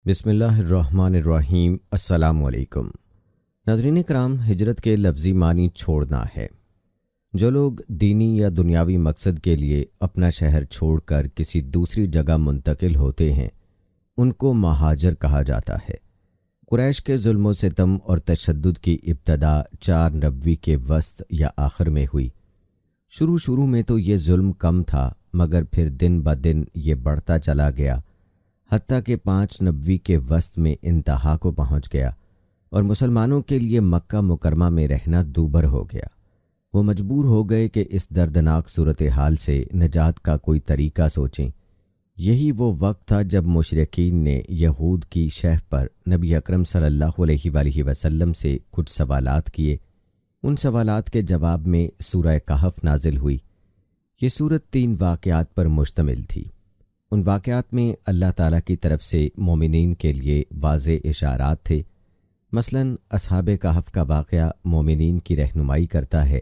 بسم اللہ الرحمن الرحیم۔ السلام علیکم ناظرین کرام، ہجرت کے لفظی معنی چھوڑنا ہے۔ جو لوگ دینی یا دنیاوی مقصد کے لیے اپنا شہر چھوڑ کر کسی دوسری جگہ منتقل ہوتے ہیں ان کو مہاجر کہا جاتا ہے۔ قریش کے ظلم و ستم اور تشدد کی ابتدا 490 کے وسط یا آخر میں ہوئی۔ شروع میں تو یہ ظلم کم تھا، مگر پھر دن بدن یہ بڑھتا چلا گیا، حتیٰ کہ 590 کے وسط میں انتہا کو پہنچ گیا اور مسلمانوں کے لیے مکہ مکرمہ میں رہنا دوبھر ہو گیا۔ وہ مجبور ہو گئے کہ اس دردناک صورتحال سے نجات کا کوئی طریقہ سوچیں۔ یہی وہ وقت تھا جب مشرکین نے یہود کی شہ پر نبی اکرم صلی اللہ علیہ وآلہ وسلم سے کچھ سوالات کیے۔ ان سوالات کے جواب میں سورہ کہف نازل ہوئی۔ یہ سورت 3 واقعات پر مشتمل تھی۔ ان واقعات میں اللہ تعالیٰ کی طرف سے مومنین کے لیے واضح اشارات تھے۔ مثلاً اصحاب کہف کا واقعہ مومنین کی رہنمائی کرتا ہے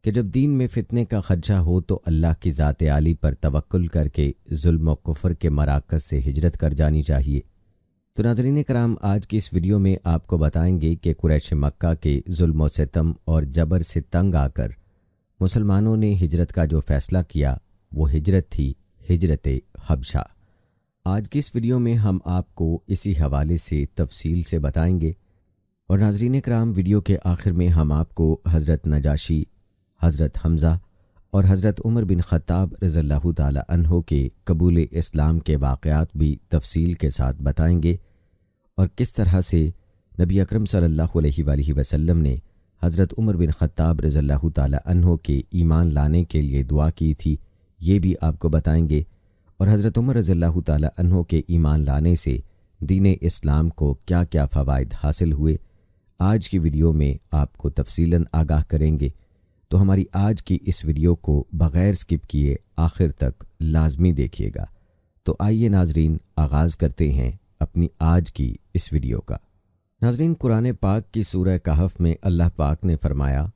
کہ جب دین میں فتنے کا خدشہ ہو تو اللہ کی ذات عالی پر توکل کر کے ظلم و کفر کے مراکز سے ہجرت کر جانی چاہیے۔ تو ناظرین کرام، آج کی اس ویڈیو میں آپ کو بتائیں گے کہ قریش مکہ کے ظلم و ستم اور جبر سے تنگ آ کر مسلمانوں نے ہجرت کا جو فیصلہ کیا وہ ہجرت تھی، ہجرت حبشہ۔ آج کی اس ویڈیو میں ہم آپ کو اسی حوالے سے تفصیل سے بتائیں گے، اور ناظرین کرام ویڈیو کے آخر میں ہم آپ کو حضرت نجاشی، حضرت حمزہ اور حضرت عمر بن خطاب رضی اللہ تعالی عنہ کے قبول اسلام کے واقعات بھی تفصیل کے ساتھ بتائیں گے، اور کس طرح سے نبی اکرم صلی اللہ علیہ وآلہ وسلم نے حضرت عمر بن خطاب رضی اللہ تعالی عنہ کے ایمان لانے کے لیے دعا کی تھی، یہ بھی آپ کو بتائیں گے، اور حضرت عمر رضی اللہ تعالی عنہ کے ایمان لانے سے دین اسلام کو کیا کیا فوائد حاصل ہوئے، آج کی ویڈیو میں آپ کو تفصیلاً آگاہ کریں گے۔ تو ہماری آج کی اس ویڈیو کو بغیر سکپ کیے آخر تک لازمی دیکھیے گا۔ تو آئیے ناظرین، آغاز کرتے ہیں اپنی آج کی اس ویڈیو کا۔ ناظرین، قرآن پاک کی سورہ کہف میں اللہ پاک نے فرمایا،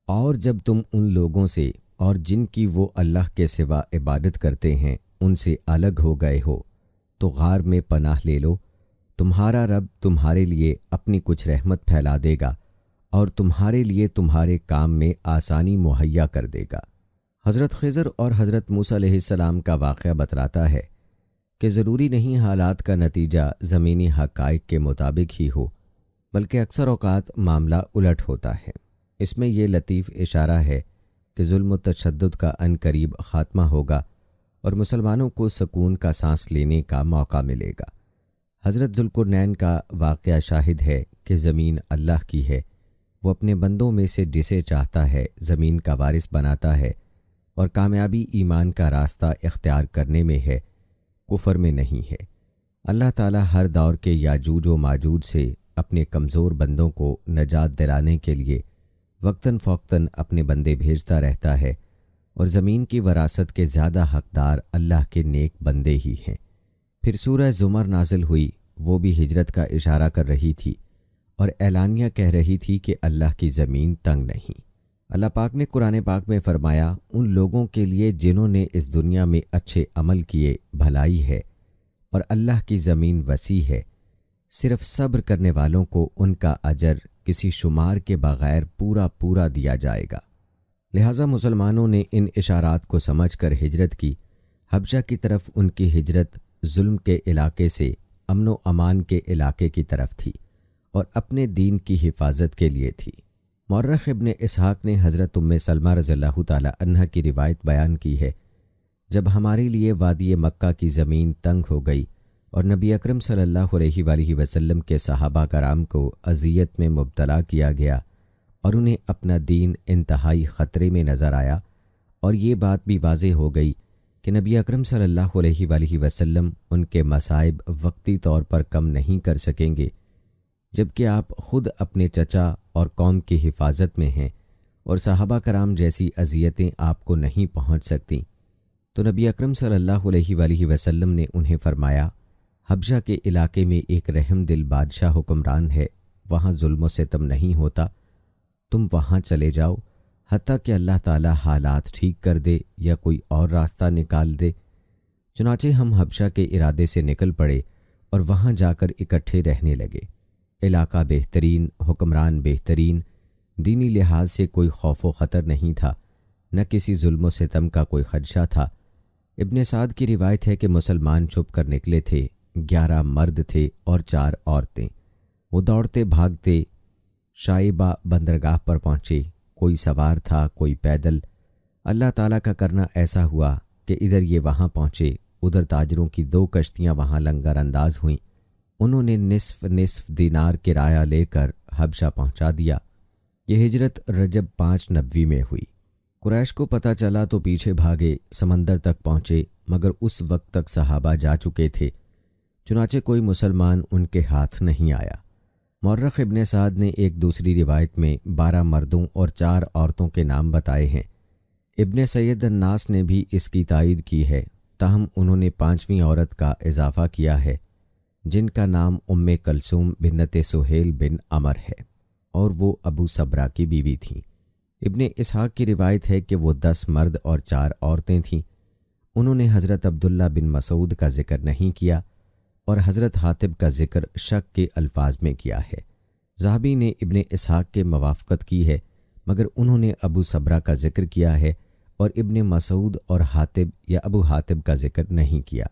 اور جب تم ان لوگوں سے اور جن کی وہ اللہ کے سوا عبادت کرتے ہیں ان سے الگ ہو گئے ہو تو غار میں پناہ لے لو، تمہارا رب تمہارے لیے اپنی کچھ رحمت پھیلا دے گا اور تمہارے لیے تمہارے کام میں آسانی مہیا کر دے گا۔ حضرت خضر اور حضرت موسیٰ علیہ السلام کا واقعہ بتلاتا ہے کہ ضروری نہیں حالات کا نتیجہ زمینی حقائق کے مطابق ہی ہو، بلکہ اکثر اوقات معاملہ الٹ ہوتا ہے۔ اس میں یہ لطیف اشارہ ہے کہ ظلم و تشدد کا عنقریب خاتمہ ہوگا اور مسلمانوں کو سکون کا سانس لینے کا موقع ملے گا۔ حضرت ذوالقرنین کا واقعہ شاہد ہے کہ زمین اللہ کی ہے، وہ اپنے بندوں میں سے جسے چاہتا ہے زمین کا وارث بناتا ہے، اور کامیابی ایمان کا راستہ اختیار کرنے میں ہے، کفر میں نہیں ہے۔ اللہ تعالیٰ ہر دور کے یاجوج و ماجوج سے اپنے کمزور بندوں کو نجات دلانے کے لیے وقتاً فوقتاً اپنے بندے بھیجتا رہتا ہے، اور زمین کی وراثت کے زیادہ حقدار اللہ کے نیک بندے ہی ہیں۔ پھر سورہ زمر نازل ہوئی، وہ بھی ہجرت کا اشارہ کر رہی تھی اور اعلانیہ کہہ رہی تھی کہ اللہ کی زمین تنگ نہیں۔ اللہ پاک نے قرآن پاک میں فرمایا، ان لوگوں کے لیے جنہوں نے اس دنیا میں اچھے عمل کیے بھلائی ہے، اور اللہ کی زمین وسیع ہے، صرف صبر کرنے والوں کو ان کا اجر کسی شمار کے بغیر پورا دیا جائے گا۔ لہٰذا مسلمانوں نے ان اشارات کو سمجھ کر ہجرت کی۔ حبشہ کی طرف ان کی ہجرت ظلم کے علاقے سے امن و امان کے علاقے کی طرف تھی، اور اپنے دین کی حفاظت کے لیے تھی۔ مورخ ابن اسحاق نے حضرت ام سلمہ رضی اللہ تعالی عنہ کی روایت بیان کی ہے، جب ہمارے لیے وادی مکہ کی زمین تنگ ہو گئی اور نبی اکرم صلی اللہ علیہ وآلہ وسلم کے صحابہ کرام کو اذیت میں مبتلا کیا گیا اور انہیں اپنا دین انتہائی خطرے میں نظر آیا، اور یہ بات بھی واضح ہو گئی کہ نبی اکرم صلی اللہ علیہ وآلہ وسلم ان کے مصائب وقتی طور پر کم نہیں کر سکیں گے، جبکہ آپ خود اپنے چچا اور قوم کی حفاظت میں ہیں اور صحابہ کرام جیسی اذیتیں آپ کو نہیں پہنچ سکتیں، تو نبی اکرم صلی اللہ علیہ وآلہ وسلم نے انہیں فرمایا، حبشہ کے علاقے میں ایک رحم دل بادشاہ حکمران ہے، وہاں ظلم و ستم نہیں ہوتا، تم وہاں چلے جاؤ حتیٰ کہ اللہ تعالیٰ حالات ٹھیک کر دے یا کوئی اور راستہ نکال دے۔ چنانچہ ہم حبشہ کے ارادے سے نکل پڑے اور وہاں جا کر اکٹھے رہنے لگے۔ علاقہ بہترین، حکمران بہترین، دینی لحاظ سے کوئی خوف و خطر نہیں تھا، نہ کسی ظلم و ستم کا کوئی خدشہ تھا۔ ابن سعد کی روایت ہے کہ مسلمان چھپ کر نکلے تھے، 11 مرد تھے اور 4 عورتیں۔ وہ دوڑتے بھاگتے شائبہ بندرگاہ پر پہنچے، کوئی سوار تھا، کوئی پیدل۔ اللہ تعالیٰ کا کرنا ایسا ہوا کہ ادھر یہ وہاں پہنچے، ادھر تاجروں کی 2 کشتیاں وہاں لنگر انداز ہوئیں۔ انہوں نے نصف دینار کرایہ لے کر حبشہ پہنچا دیا۔ یہ ہجرت رجب 5 نبوی میں ہوئی۔ قریش کو پتہ چلا تو پیچھے بھاگے، سمندر تک پہنچے، مگر اس وقت تک صحابہ جا چکے تھے، چنانچہ کوئی مسلمان ان کے ہاتھ نہیں آیا۔ مورخ ابن سعد نے ایک دوسری روایت میں 12 مردوں اور 4 عورتوں کے نام بتائے ہیں۔ ابن سید الناس نے بھی اس کی تائید کی ہے، تاہم انہوں نے 5ویں عورت کا اضافہ کیا ہے، جن کا نام ام کلثوم بنت سہیل بن عمر ہے، اور وہ ابو صبرہ کی بیوی تھیں۔ ابن اسحاق کی روایت ہے کہ وہ 10 مرد اور 4 عورتیں تھیں۔ انہوں نے حضرت عبداللہ بن مسعود کا ذکر نہیں کیا اور حضرت حاتب کا ذکر شک کے الفاظ میں کیا ہے۔ ذہبی نے ابن اسحاق کے موافقت کی ہے، مگر انہوں نے ابو صبرہ کا ذکر کیا ہے اور ابن مسعود اور حاتب یا ابو حاتب کا ذکر نہیں کیا۔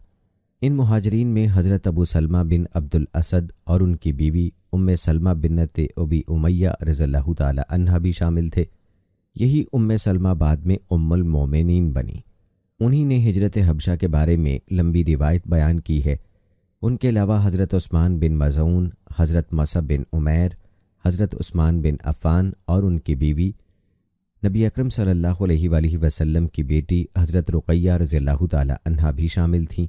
ان مہاجرین میں حضرت ابو سلمہ بن عبد الاسد اور ان کی بیوی ام سلمہ بنت ابی امیہ رضی اللہ تعالی عنہا بھی شامل تھے۔ یہی ام سلمہ بعد میں ام المومنین بنی۔ انہی نے ہجرت حبشہ کے بارے میں لمبی روایت بیان کی ہے۔ ان کے علاوہ حضرت عثمان بن مظعون، حضرت مصعب بن عمیر، حضرت عثمان بن عفان اور ان کی بیوی، نبی اکرم صلی اللہ علیہ وآلہ وسلم کی بیٹی حضرت رقیہ رضی اللہ تعالی عنہا بھی شامل تھیں۔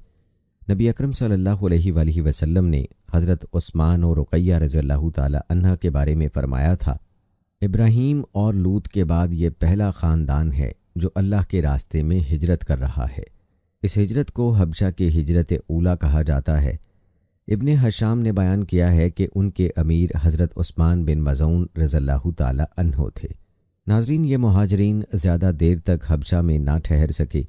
نبی اکرم صلی اللہ علیہ وآلہ وسلم نے حضرت عثمان اور رقیہ رضی اللہ تعالی عنہا کے بارے میں فرمایا تھا، ابراہیم اور لوط کے بعد یہ پہلا خاندان ہے جو اللہ کے راستے میں ہجرت کر رہا ہے۔ اس ہجرت کو حبشہ کی ہجرت اولیٰ کہا جاتا ہے۔ ابن حشام نے بیان کیا ہے کہ ان کے امیر حضرت عثمان بن مظعون رضی اللہ تعالی عنہ تھے۔ ناظرین، یہ مہاجرین زیادہ دیر تک حبشہ میں نہ ٹھہر سکے،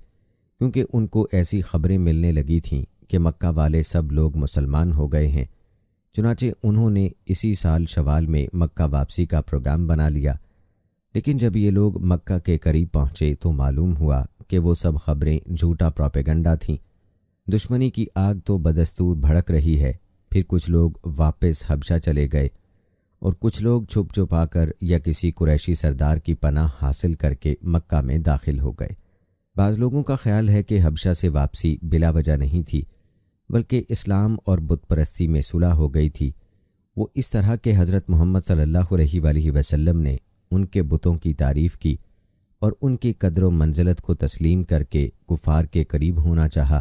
کیونکہ ان کو ایسی خبریں ملنے لگی تھیں کہ مکہ والے سب لوگ مسلمان ہو گئے ہیں۔ چنانچہ انہوں نے اسی سال شوال میں مکہ واپسی کا پروگرام بنا لیا، لیکن جب یہ لوگ مکہ کے قریب پہنچے تو معلوم ہوا کہ وہ سب خبریں جھوٹا پروپیگنڈا تھیں۔ دشمنی کی آگ تو بدستور بھڑک رہی ہے۔ پھر کچھ لوگ واپس حبشہ چلے گئے اور کچھ لوگ چھپ چھپا کر یا کسی قریشی سردار کی پناہ حاصل کر کے مکہ میں داخل ہو گئے۔ بعض لوگوں کا خیال ہے کہ حبشہ سے واپسی بلا وجہ نہیں تھی، بلکہ اسلام اور بت پرستی میں صلح ہو گئی تھی۔ وہ اس طرح کہ حضرت محمد صلی اللہ علیہ وآلہ وسلم نے ان کے بتوں کی تعریف کی اور ان کی قدر و منزلت کو تسلیم کر کے کفار کے قریب ہونا چاہا۔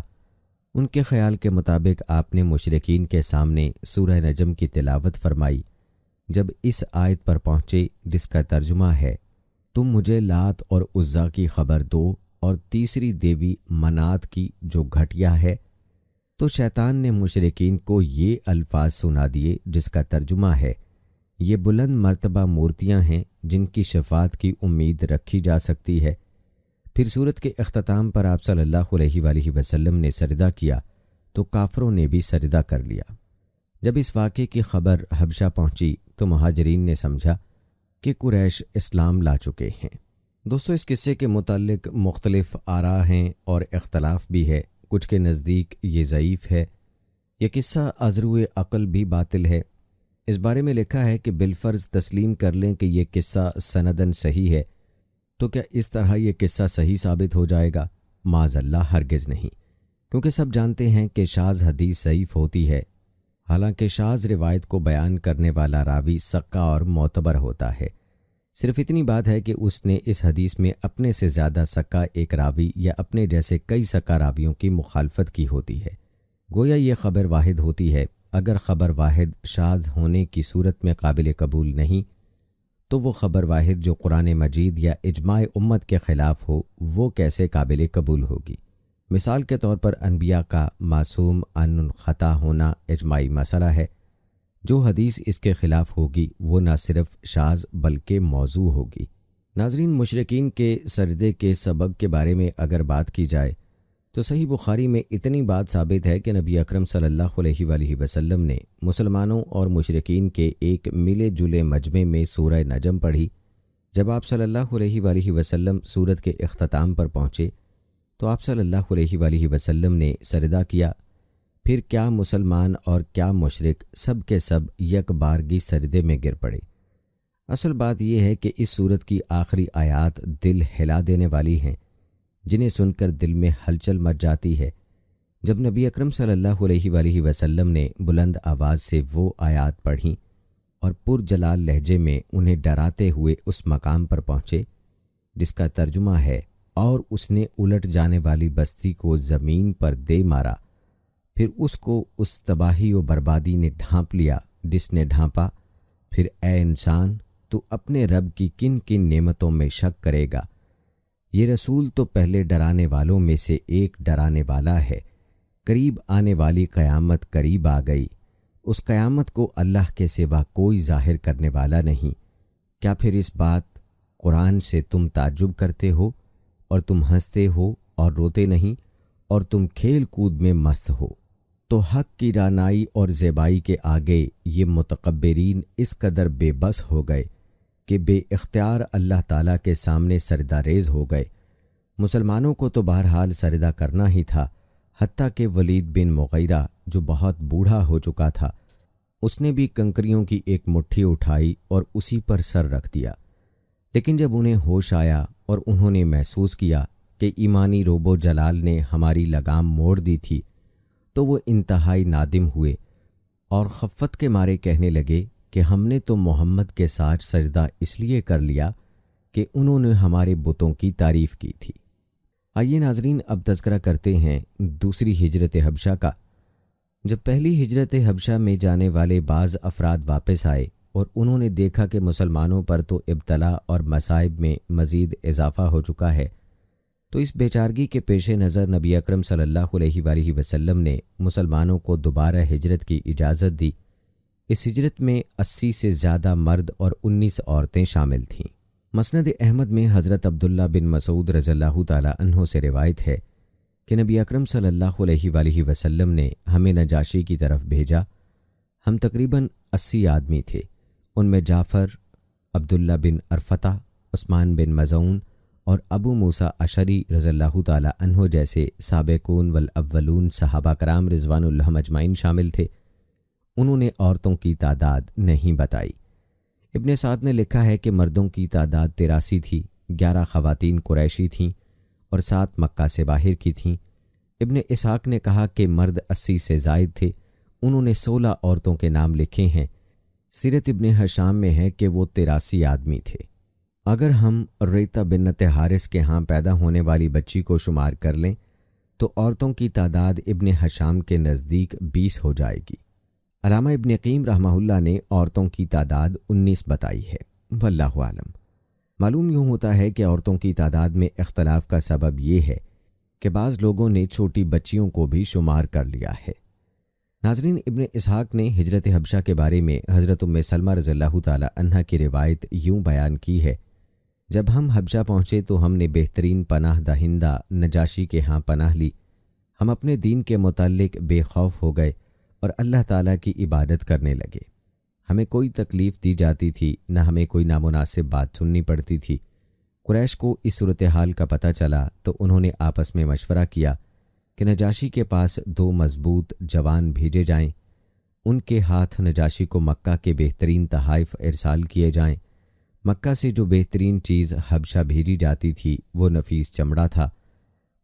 ان کے خیال کے مطابق آپ نے مشرکین کے سامنے سورہ نجم کی تلاوت فرمائی۔ جب اس آیت پر پہنچے جس کا ترجمہ ہے، تم مجھے لات اور عزا کی خبر دو اور تیسری دیوی منات کی جو گھٹیا ہے، تو شیطان نے مشرکین کو یہ الفاظ سنا دیے جس کا ترجمہ ہے، یہ بلند مرتبہ مورتیاں ہیں جن کی شفاعت کی امید رکھی جا سکتی ہے۔ پھر سورت کے اختتام پر آپ صلی اللہ علیہ وآلہ وسلم نے سجدہ کیا تو کافروں نے بھی سجدہ کر لیا۔ جب اس واقعے کی خبر حبشہ پہنچی تو مہاجرین نے سمجھا کہ قریش اسلام لا چکے ہیں۔ دوستو، اس قصے کے متعلق مختلف آراء ہیں اور اختلاف بھی ہے۔ کچھ کے نزدیک یہ ضعیف ہے، یہ قصہ ازرو عقل بھی باطل ہے۔ اس بارے میں لکھا ہے کہ بالفرض تسلیم کر لیں کہ یہ قصہ سندن صحیح ہے، تو کیا اس طرح یہ قصہ صحیح ثابت ہو جائے گا؟ معاذ اللہ، ہرگز نہیں، کیونکہ سب جانتے ہیں کہ شاذ حدیث ضعیف ہوتی ہے، حالانکہ شاذ روایت کو بیان کرنے والا راوی ثقہ اور معتبر ہوتا ہے۔ صرف اتنی بات ہے کہ اس نے اس حدیث میں اپنے سے زیادہ ثقہ ایک راوی یا اپنے جیسے کئی ثقہ راویوں کی مخالفت کی ہوتی ہے، گویا یہ خبر واحد ہوتی ہے۔ اگر خبر واحد شاذ ہونے کی صورت میں قابل قبول نہیں، تو وہ خبر واحد جو قرآن مجید یا اجماع امت کے خلاف ہو، وہ کیسے قابل قبول ہوگی؟ مثال کے طور پر انبیاء کا معصوم عن خطا ہونا اجماعی مسئلہ ہے۔ جو حدیث اس کے خلاف ہوگی وہ نہ صرف شاذ بلکہ موضوع ہوگی۔ ناظرین، مشرکین کے سجدے کے سبب کے بارے میں اگر بات کی جائے تو صحیح بخاری میں اتنی بات ثابت ہے کہ نبی اکرم صلی اللہ علیہ وآلہ وسلم نے مسلمانوں اور مشرکین کے ایک ملے جلے مجمع میں سورہ نجم پڑھی۔ جب آپ صلی اللہ علیہ وآلہ وسلم سورت کے اختتام پر پہنچے تو آپ صلی اللہ علیہ وآلہ وسلم نے سجدہ کیا، پھر کیا مسلمان اور کیا مشرک سب کے سب یک بارگی سجدے میں گر پڑے۔ اصل بات یہ ہے کہ اس سورت کی آخری آیات دل ہلا دینے والی ہیں، جنہیں سن کر دل میں ہلچل مچ جاتی ہے۔ جب نبی اکرم صلی اللہ علیہ وآلہ وسلم نے بلند آواز سے وہ آیات پڑھیں اور پرجلال لہجے میں انہیں ڈراتے ہوئے اس مقام پر پہنچے جس کا ترجمہ ہے، اور اس نے الٹ جانے والی بستی کو زمین پر دے مارا، پھر اس کو اس تباہی و بربادی نے ڈھانپ لیا جس نے ڈھانپا، پھر اے انسان تو اپنے رب کی کن کن نعمتوں میں شک کرے گا۔ یہ رسول تو پہلے ڈرانے والوں میں سے ایک ڈرانے والا ہے۔ قریب آنے والی قیامت قریب آ گئی، اس قیامت کو اللہ کے سوا کوئی ظاہر کرنے والا نہیں۔ کیا پھر اس بات قرآن سے تم تعجب کرتے ہو، اور تم ہنستے ہو اور روتے نہیں، اور تم کھیل کود میں مست ہو؟ تو حق کی رانائی اور زیبائی کے آگے یہ متکبرین اس قدر بے بس ہو گئے کہ بے اختیار اللہ تعالیٰ کے سامنے سجدہ ریز ہو گئے۔ مسلمانوں کو تو بہرحال سجدہ کرنا ہی تھا، حتیٰ کہ ولید بن مغیرہ جو بہت بوڑھا ہو چکا تھا، اس نے بھی کنکریوں کی ایک مٹھی اٹھائی اور اسی پر سر رکھ دیا۔ لیکن جب انہیں ہوش آیا اور انہوں نے محسوس کیا کہ ایمانی روب و جلال نے ہماری لگام موڑ دی تھی، تو وہ انتہائی نادم ہوئے اور خفت کے مارے کہنے لگے کہ ہم نے تو محمد کے ساتھ سجدہ اس لیے کر لیا کہ انہوں نے ہمارے بتوں کی تعریف کی تھی۔ آئیے ناظرین، اب تذکرہ کرتے ہیں دوسری ہجرت حبشہ کا۔ جب پہلی ہجرت حبشہ میں جانے والے بعض افراد واپس آئے اور انہوں نے دیکھا کہ مسلمانوں پر تو ابتلا اور مصائب میں مزید اضافہ ہو چکا ہے، تو اس بیچارگی کے پیش نظر نبی اکرم صلی اللہ علیہ وآلہ وسلم نے مسلمانوں کو دوبارہ ہجرت کی اجازت دی۔ اس ہجرت میں 80 سے زیادہ مرد اور 19 عورتیں شامل تھیں۔ مسند احمد میں حضرت عبداللہ بن مسعود رضی اللہ تعالیٰ عنہ سے روایت ہے کہ نبی اکرم صلی اللہ علیہ وآلہ وسلم نے ہمیں نجاشی کی طرف بھیجا۔ ہم تقریباً 80 آدمی تھے، ان میں جعفر، عبداللہ بن عرفتہ، عثمان بن مظعون اور ابو موسیٰ اشعری رضی اللہ تعالیٰ عنہ جیسے سابقون والاولون صحابہ کرام رضوان اللہ اجمعین شامل تھے۔ انہوں نے عورتوں کی تعداد نہیں بتائی۔ ابن سعد نے لکھا ہے کہ مردوں کی تعداد 83 تھی، 11 خواتین قریشی تھیں اور 7 مکہ سے باہر کی تھیں۔ ابن اسحاق نے کہا کہ مرد 80 سے زائد تھے، انہوں نے 16 عورتوں کے نام لکھے ہیں۔ سیرت ابن ہشام میں ہے کہ وہ 83 آدمی تھے۔ اگر ہم ریتا بنت حارث کے ہاں پیدا ہونے والی بچی کو شمار کر لیں تو عورتوں کی تعداد ابن ہشام کے نزدیک 20 ہو جائے گی۔ علامہ ابن قیم رحمہ اللہ نے عورتوں کی تعداد 19 بتائی ہے، واللہ عالم۔ معلوم یوں ہوتا ہے کہ عورتوں کی تعداد میں اختلاف کا سبب یہ ہے کہ بعض لوگوں نے چھوٹی بچیوں کو بھی شمار کر لیا ہے۔ ناظرین، ابن اسحاق نے ہجرت حبشہ کے بارے میں حضرت ام سلمہ رضی اللہ تعالی عنہ کی روایت یوں بیان کی ہے: جب ہم حبشہ پہنچے تو ہم نے بہترین پناہ دہندہ نجاشی کے ہاں پناہ لی۔ ہم اپنے دین کے متعلق بے خوف ہو گئے اور اللہ تعالیٰ کی عبادت کرنے لگے۔ ہمیں کوئی تکلیف دی جاتی تھی، نہ ہمیں کوئی نامناسب بات سننی پڑتی تھی۔ قریش کو اس صورتحال کا پتہ چلا تو انہوں نے آپس میں مشورہ کیا کہ نجاشی کے پاس 2 مضبوط جوان بھیجے جائیں، ان کے ہاتھ نجاشی کو مکہ کے بہترین تحائف ارسال کیے جائیں۔ مکہ سے جو بہترین چیز حبشہ بھیجی جاتی تھی وہ نفیس چمڑا تھا۔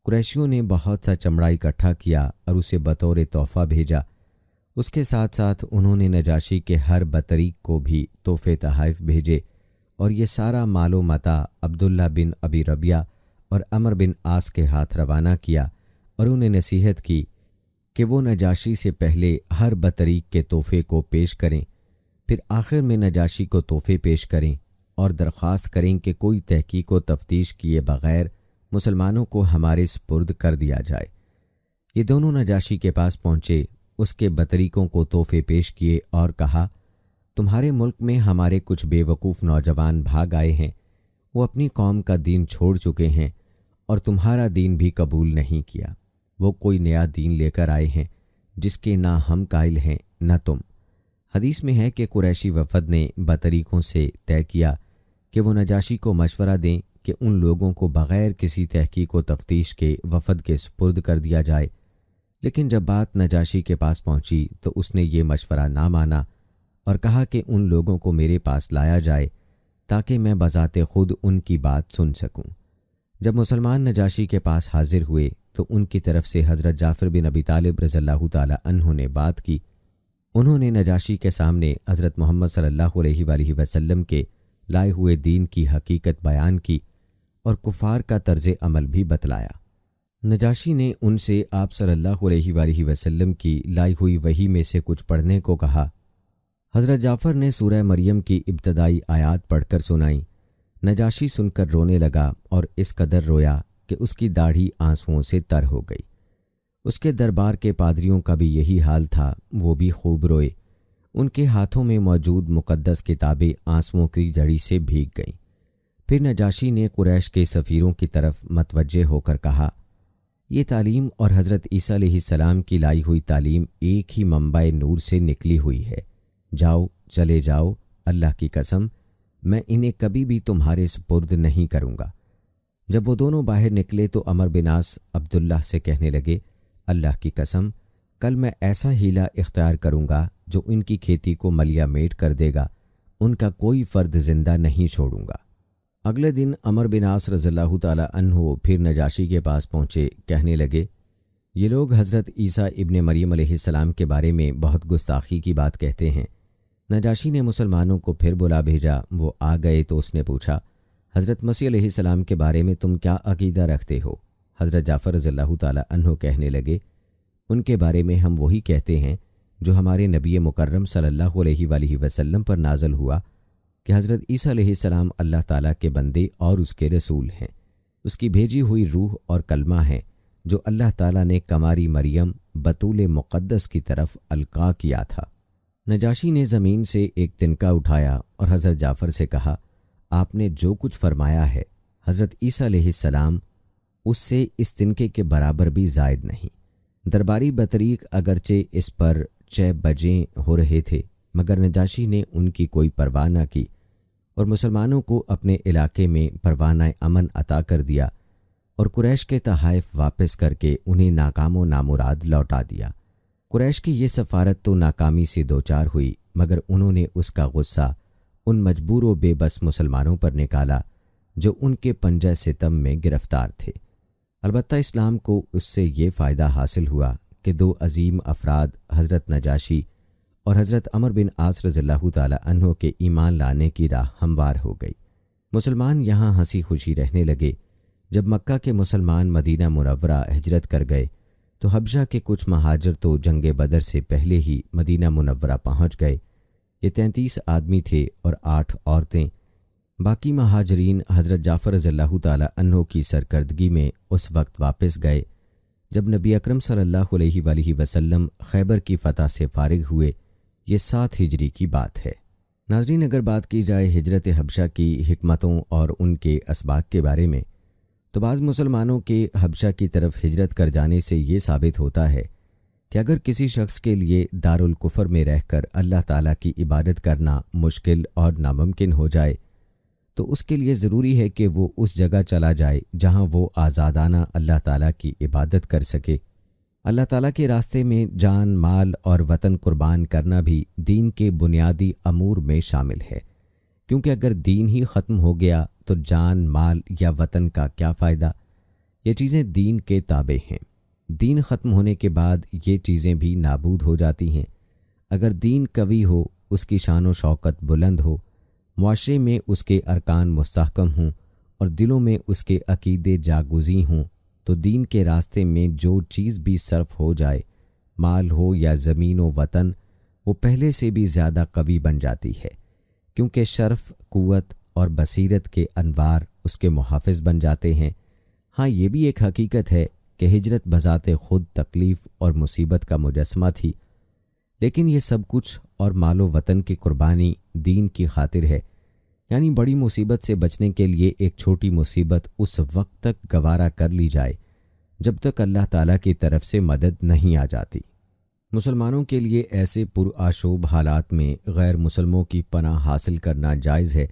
قریشیوں نے بہت سا چمڑا اکٹھا کیا اور اسے بطور تحفہ بھیجا۔ اس کے ساتھ ساتھ انہوں نے نجاشی کے ہر بطریق کو بھی تحفے تحائف بھیجے، اور یہ سارا مال و متاع عبداللہ بن ابی ربیعہ اور عمر بن عاص کے ہاتھ روانہ کیا، اور انہیں نصیحت کی کہ وہ نجاشی سے پہلے ہر بطریق کے تحفے کو پیش کریں، پھر آخر میں نجاشی کو تحفے پیش کریں اور درخواست کریں کہ کوئی تحقیق و تفتیش کیے بغیر مسلمانوں کو ہمارے سپرد کر دیا جائے۔ یہ دونوں نجاشی کے پاس پہنچے، اس کے بطریقوں کو تحفے پیش کیے اور کہا: تمہارے ملک میں ہمارے کچھ بے وقوف نوجوان بھاگ آئے ہیں، وہ اپنی قوم کا دین چھوڑ چکے ہیں اور تمہارا دین بھی قبول نہیں کیا۔ وہ کوئی نیا دین لے کر آئے ہیں جس کے نہ ہم قائل ہیں نہ تم۔ حدیث میں ہے کہ قریشی وفد نے بطریقوں سے طے کیا کہ وہ نجاشی کو مشورہ دیں کہ ان لوگوں کو بغیر کسی تحقیق و تفتیش کے وفد کے سپرد کر دیا جائے، لیکن جب بات نجاشی کے پاس پہنچی تو اس نے یہ مشورہ نہ مانا اور کہا کہ ان لوگوں کو میرے پاس لایا جائے تاکہ میں بذات خود ان کی بات سن سکوں۔ جب مسلمان نجاشی کے پاس حاضر ہوئے تو ان کی طرف سے حضرت جعفر بن ابی طالب رضی اللہ تعالی عنہ نے بات کی۔ انہوں نے نجاشی کے سامنے حضرت محمد صلی اللہ علیہ وآلہ وسلم کے لائے ہوئے دین کی حقیقت بیان کی اور کفار کا طرز عمل بھی بتلایا۔ نجاشی نے ان سے آپ صلی اللہ علیہ وآلہ وسلم کی لائی ہوئی وحی میں سے کچھ پڑھنے کو کہا۔ حضرت جعفر نے سورہ مریم کی ابتدائی آیات پڑھ کر سنائیں۔ نجاشی سن کر رونے لگا اور اس قدر رویا کہ اس کی داڑھی آنسوؤں سے تر ہو گئی۔ اس کے دربار کے پادریوں کا بھی یہی حال تھا، وہ بھی خوب روئے۔ ان کے ہاتھوں میں موجود مقدس کتابیں آنسوؤں کی جڑی سے بھیگ گئیں۔ پھر نجاشی نے قریش کے سفیروں کی طرف متوجہ ہو کر کہا، یہ تعلیم اور حضرت عیسیٰ علیہ السلام کی لائی ہوئی تعلیم ایک ہی منبع نور سے نکلی ہوئی ہے۔ جاؤ، چلے جاؤ، اللہ کی قسم میں انہیں کبھی بھی تمہارے سپرد نہیں کروں گا۔ جب وہ دونوں باہر نکلے تو عمر بن عاص عبداللہ سے کہنے لگے، اللہ کی قسم کل میں ایسا ہیلہ اختیار کروں گا جو ان کی کھیتی کو ملیا میٹ کر دے گا، ان کا کوئی فرد زندہ نہیں چھوڑوں گا۔ اگلے دن عمر بن عاص رضی اللہ تعالی عنہ پھر نجاشی کے پاس پہنچے، کہنے لگے، یہ لوگ حضرت عیسیٰ ابن مریم علیہ السلام کے بارے میں بہت گستاخی کی بات کہتے ہیں۔ نجاشی نے مسلمانوں کو پھر بلا بھیجا، وہ آ گئے تو اس نے پوچھا، حضرت مسیح علیہ السلام کے بارے میں تم کیا عقیدہ رکھتے ہو؟ حضرت جعفر رضی اللہ تعالی عنہ کہنے لگے، ان کے بارے میں ہم وہی کہتے ہیں جو ہمارے نبی مکرم صلی اللہ علیہ وآلہ وسلم پر نازل ہوا کہ حضرت عیسیٰ علیہ السلام اللہ تعالیٰ کے بندے اور اس کے رسول ہیں، اس کی بھیجی ہوئی روح اور کلمہ ہیں جو اللہ تعالیٰ نے کماری مریم بطول مقدس کی طرف القاء کیا تھا۔ نجاشی نے زمین سے ایک تنکا اٹھایا اور حضرت جعفر سے کہا، آپ نے جو کچھ فرمایا ہے حضرت عیسیٰ علیہ السلام اس سے اس تنکے کے برابر بھی زائد نہیں۔ درباری بطریق اگرچہ اس پر چہ بجیں ہو رہے تھے مگر نجاشی نے ان کی کوئی پرواہ نہ کی اور مسلمانوں کو اپنے علاقے میں پروانہ امن عطا کر دیا اور قریش کے تحائف واپس کر کے انہیں ناکام و نامراد لوٹا دیا۔ قریش کی یہ سفارت تو ناکامی سے دوچار ہوئی مگر انہوں نے اس کا غصہ ان مجبور و بے بس مسلمانوں پر نکالا جو ان کے پنجہ ستم میں گرفتار تھے۔ البتہ اسلام کو اس سے یہ فائدہ حاصل ہوا کہ دو عظیم افراد حضرت نجاشی اور حضرت عمر بن عاص رضی اللہ تعالی عنہ کے ایمان لانے کی راہ ہموار ہو گئی۔ مسلمان یہاں ہنسی خوشی رہنے لگے۔ جب مکہ کے مسلمان مدینہ منورہ ہجرت کر گئے تو حبشہ کے کچھ مہاجر تو جنگ بدر سے پہلے ہی مدینہ منورہ پہنچ گئے۔ یہ 33 آدمی تھے اور 8 عورتیں۔ باقی مہاجرین حضرت جعفر رضی اللہ تعالی عنہ کی سرکردگی میں اس وقت واپس گئے جب نبی اکرم صلی اللہ علیہ وآلہ وسلم خیبر کی فتح سے فارغ ہوئے۔ یہ 7 ہجری کی بات ہے۔ ناظرین، اگر بات کی جائے ہجرت حبشہ کی حکمتوں اور ان کے اسباق کے بارے میں تو بعض مسلمانوں کے حبشہ کی طرف ہجرت کر جانے سے یہ ثابت ہوتا ہے کہ اگر کسی شخص کے لیے دارالکفر میں رہ کر اللہ تعالیٰ کی عبادت کرنا مشکل اور ناممکن ہو جائے تو اس کے لیے ضروری ہے کہ وہ اس جگہ چلا جائے جہاں وہ آزادانہ اللہ تعالیٰ کی عبادت کر سکے۔ اللہ تعالیٰ کے راستے میں جان، مال اور وطن قربان کرنا بھی دین کے بنیادی امور میں شامل ہے، کیونکہ اگر دین ہی ختم ہو گیا تو جان، مال یا وطن کا کیا فائدہ؟ یہ چیزیں دین کے تابع ہیں۔ دین ختم ہونے کے بعد یہ چیزیں بھی نابود ہو جاتی ہیں۔ اگر دین قوی ہو، اس کی شان و شوکت بلند ہو، معاشرے میں اس کے ارکان مستحکم ہوں اور دلوں میں اس کے عقیدے جاگزیں ہوں تو دین کے راستے میں جو چیز بھی صرف ہو جائے، مال ہو یا زمین و وطن، وہ پہلے سے بھی زیادہ قوی بن جاتی ہے، کیونکہ شرف، قوت اور بصیرت کے انوار اس کے محافظ بن جاتے ہیں۔ ہاں، یہ بھی ایک حقیقت ہے کہ ہجرت بذات خود تکلیف اور مصیبت کا مجسمہ تھی، لیکن یہ سب کچھ اور مال و وطن کی قربانی دین کی خاطر ہے۔ یعنی بڑی مصیبت سے بچنے کے لیے ایک چھوٹی مصیبت اس وقت تک گوارا کر لی جائے جب تک اللہ تعالیٰ کی طرف سے مدد نہیں آ جاتی۔ مسلمانوں کے لیے ایسے پرآشوب حالات میں غیر مسلموں کی پناہ حاصل کرنا جائز ہے،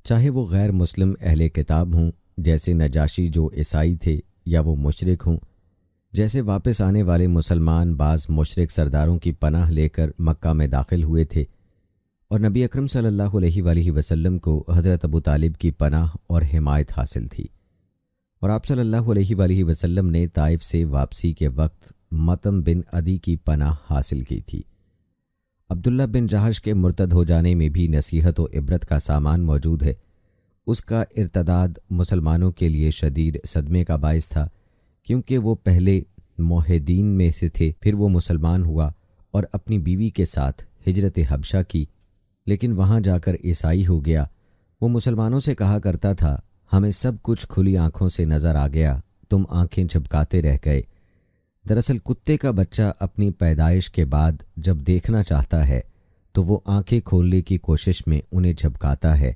چاہے وہ غیر مسلم اہل کتاب ہوں جیسے نجاشی جو عیسائی تھے، یا وہ مشرک ہوں جیسے واپس آنے والے مسلمان بعض مشرک سرداروں کی پناہ لے کر مکہ میں داخل ہوئے تھے، اور نبی اکرم صلی اللہ علیہ وآلہ وسلم کو حضرت ابو طالب کی پناہ اور حمایت حاصل تھی، اور آپ صلی اللہ علیہ وآلہ وسلم نے طائف سے واپسی کے وقت مطعم بن عدی کی پناہ حاصل کی تھی۔ عبداللہ بن جہش کے مرتد ہو جانے میں بھی نصیحت و عبرت کا سامان موجود ہے۔ اس کا ارتداد مسلمانوں کے لیے شدید صدمے کا باعث تھا، کیونکہ وہ پہلے موحدین میں سے تھے، پھر وہ مسلمان ہوا اور اپنی بیوی کے ساتھ ہجرت حبشہ کی، لیکن وہاں جا کر عیسائی ہو گیا۔ وہ مسلمانوں سے کہا کرتا تھا، ہمیں سب کچھ کھلی آنکھوں سے نظر آ گیا، تم آنکھیں جھپکاتے رہ گئے۔ دراصل کتے کا بچہ اپنی پیدائش کے بعد جب دیکھنا چاہتا ہے تو وہ آنکھیں کھولنے کی کوشش میں انہیں جھپکاتا ہے،